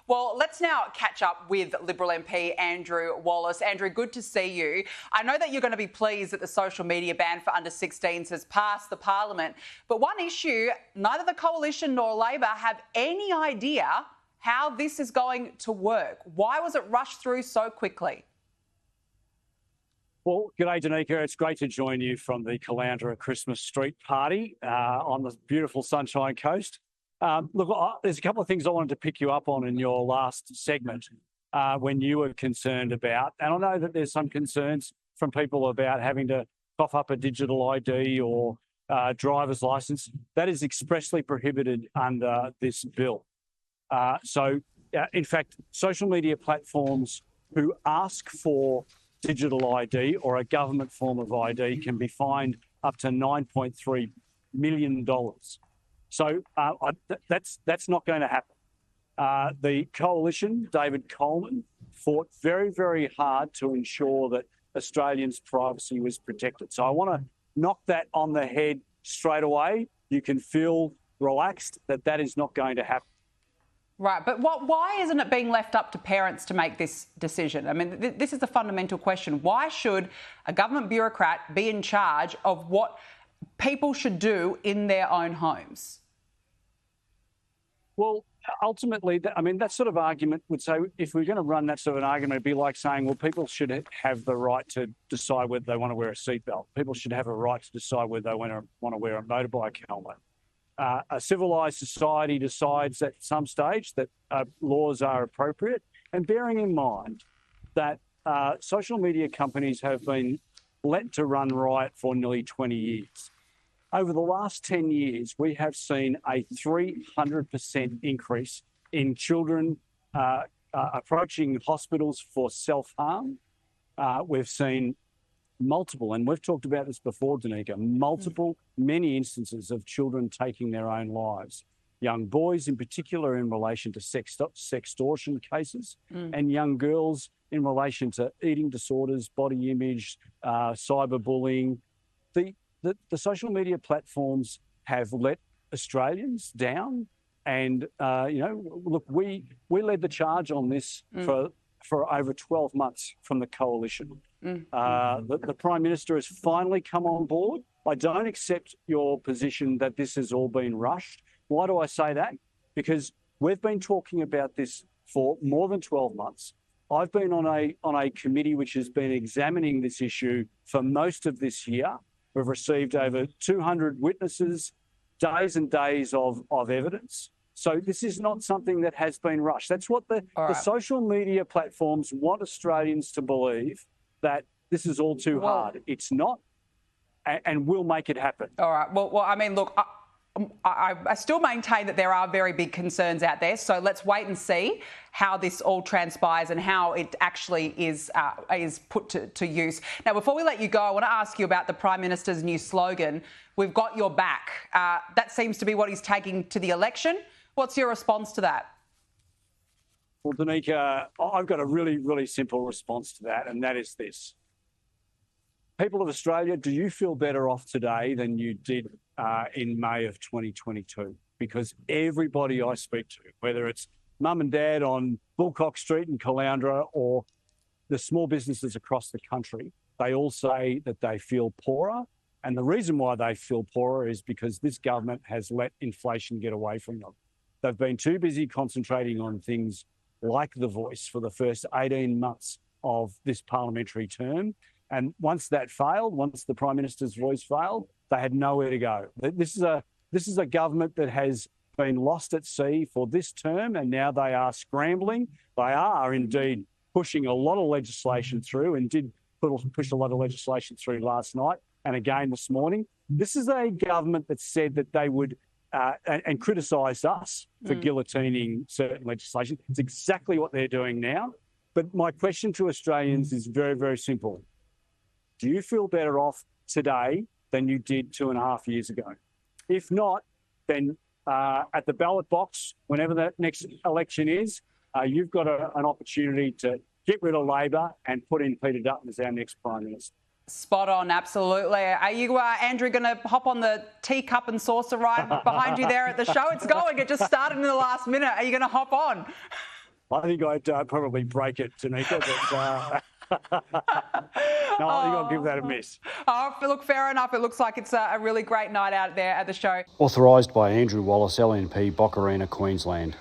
Well, let's now catch up with Liberal MP Andrew Wallace. Andrew, good to see you. I know that you're going to be pleased that the social media ban for under-16s has passed the Parliament, but one issue, neither the Coalition nor Labor have any idea how this is going to work. Why was it rushed through so quickly? Well, g'day, Danica. It's great to join you from the Caloundra Christmas Street Party on the beautiful Sunshine Coast. There's a couple of things I wanted to pick you up on in your last segment when you were concerned about, and I know that there's some concerns from people about having to cough up a digital ID or driver's licence. That is expressly prohibited under this bill. In fact, social media platforms who ask for digital ID or a government form of ID can be fined up to $9.3 million. So that's not going to happen. The Coalition, David Coleman, fought very, very hard to ensure that Australians' privacy was protected. So I want to knock that on the head straight away. You can feel relaxed that that is not going to happen. Right, but why isn't it being left up to parents to make this decision? I mean, this is the fundamental question. Why should a government bureaucrat be in charge of what people should do in their own homes? Well, ultimately, that sort of argument would say, if we're going to run that sort of an argument, it'd be like saying, well, people should have the right to decide whether they want to wear a seatbelt. People should have a right to decide whether they want to wear a motorbike helmet. A civilised society decides at some stage that laws are appropriate, and bearing in mind that social media companies have been let to run riot for nearly 20 years. Over the last 10 years, we have seen a 300% increase in children approaching hospitals for self-harm. We've seen multiple, and we've talked about this before, Danica, many instances of children taking their own lives. Young boys in particular in relation to sextortion cases, and young girls in relation to eating disorders, body image, cyberbullying. The social media platforms have let Australians down, and look, we led the charge on this for over 12 months from the Coalition. The Prime Minister has finally come on board. I don't accept your position that this has all been rushed. Why do I say that? Because we've been talking about this for more than 12 months. I've been on a committee which has been examining this issue for most of this year. We've received over 200 witnesses, days and days of evidence. So this is not something that has been rushed. That's what the social media platforms want Australians to believe, that this is all too hard. It's not, and we'll make it happen. All right. Well, I mean, look, I still maintain that there are very big concerns out there. So let's wait and see how this all transpires and how it actually is put to use. Now, before we let you go, I want to ask you about the Prime Minister's new slogan, "We've got your back." That seems to be what he's taking to the election. What's your response to that? Well, Danica, I've got a really, really simple response to that, and that is this. People of Australia, do you feel better off today than you did in May of 2022? Because everybody I speak to, whether it's mum and dad on Bullcock Street in Caloundra or the small businesses across the country, they all say that they feel poorer. And the reason why they feel poorer is because this government has let inflation get away from them. They've been too busy concentrating on things like The Voice for the first 18 months of this parliamentary term. And once that failed, once the Prime Minister's voice failed, they had nowhere to go. This is a government that has been lost at sea for this term, and now they are scrambling. They are indeed pushing a lot of legislation through, and did push a lot of legislation through last night and again this morning. This is a government that said that they would and criticised us for guillotining certain legislation. It's exactly what they're doing now. But my question to Australians is very, very simple. Do you feel better off today than you did 2.5 years ago? If not, then at the ballot box, whenever that next election is, you've got an opportunity to get rid of Labor and put in Peter Dutton as our next Prime Minister. Spot on, absolutely. Are you, Andrew, going to hop on the teacup and saucer ride behind you there at the show? It's going. It just started in the last minute. Are you going to hop on? I think I'd probably break it, Tanika, but no, I think I'll give that a miss. Oh, look, fair enough. It looks like it's a really great night out there at the show. Authorised by Andrew Wallace, LNP, Boccarina, Queensland.